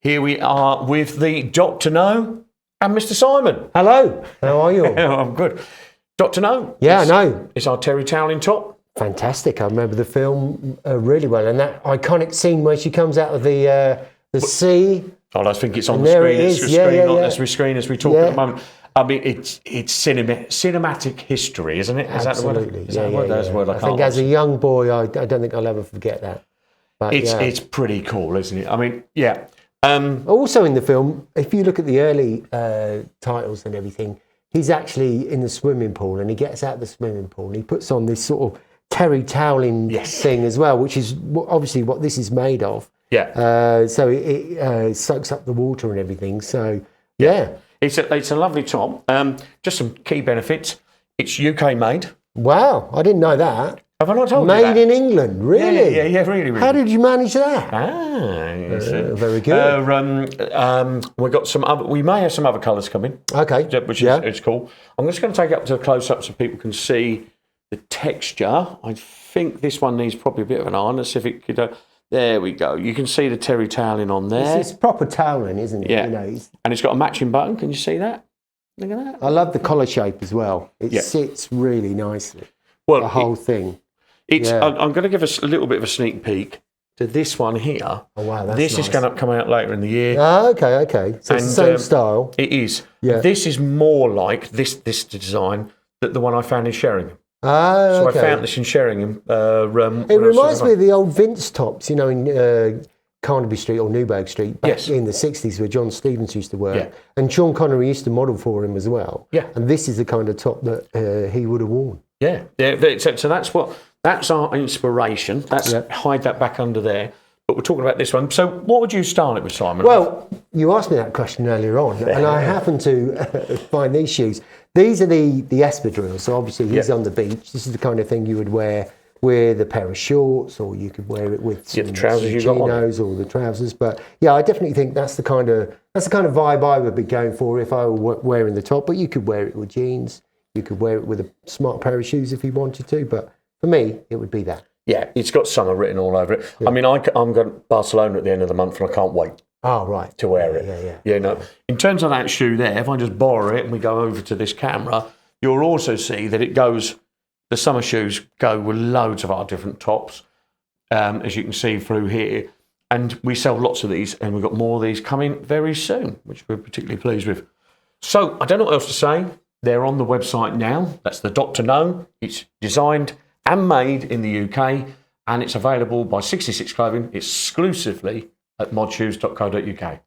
Here we are with the Dr. No and Mr. Simon. Hello, how are you? I'm good. Dr. No. Yeah, I know. It's our terry toweling top. Fantastic. I remember the film really well, and that iconic scene where she comes out of the sea. Oh, I think it's on the screen. It's the screen as we talk at the moment. I mean, it's cinematic history, isn't it? Is Absolutely. That the word? That's the word. I think as a young boy, I don't think I'll ever forget that. But it's pretty cool, isn't it? I mean, yeah. Also in the film, if you look at the early titles and everything, he's actually in the swimming pool, and he gets out of the swimming pool and he puts on this sort of terry toweling thing as well, which is obviously what this is made of. Yeah. So it soaks up the water and everything. So yeah. It's a lovely top. Just some key benefits. It's UK made. Wow, I didn't know that. Have I not told you that? Made in England, really? Yeah, really. How did you manage that? Very good. We got some other. We may have some other colours coming. Okay, which is it's cool. I'm just going to take it up to a close up so people can see the texture. I think this one needs probably a bit of an iron. Let's see if it could. There we go. You can see the terry toweling on there. It's proper toweling, isn't it? Yeah. You know, and it's got a matching button. Can you see that? Look at that. I love the collar shape as well. It sits really nicely. Well, the whole thing. I'm going to give us a little bit of a sneak peek to this one here. Oh, wow, that's This nice. is going to come out later in the year. Okay. So it's the same style. It is. Yeah. This is more like this design than the one I found in Sheringham. So I found this in Sheringham. It reminds me of the old Vince tops, you know, in Carnaby Street or Newburgh Street back in the 60s where John Stevens used to work. Yeah. And Sean Connery used to model for him as well. Yeah. And this is the kind of top that he would have worn. Yeah. So that's our inspiration. Hide that back under there. But we're talking about this one. So what would you start it with, Simon? Well, you asked me that question earlier on, and I happened to find these shoes. These are the espadrilles. So obviously he's on the beach. This is the kind of thing you would wear with a pair of shorts, or you could wear it with some the trousers you got on, or the trousers. But yeah, I definitely think that's the kind of vibe I would be going for if I were wearing the top. But you could wear it with jeans. You could wear it with a smart pair of shoes if you wanted to. But for me, it would be that. Yeah, it's got summer written all over it. Yeah. I mean, I'm going to Barcelona at the end of the month, and I can't wait. Oh, right. To wear it. Yeah. You know, in terms of that shoe there, if I just borrow it and we go over to this camera, you'll also see that it goes. The summer shoes go with loads of our different tops, as you can see through here. And we sell lots of these, and we've got more of these coming very soon, which we're particularly pleased with. So I don't know what else to say. They're on the website now. That's the Dr. No. It's designed and made in the UK, and it's available by 66 Clothing exclusively at modshoes.co.uk.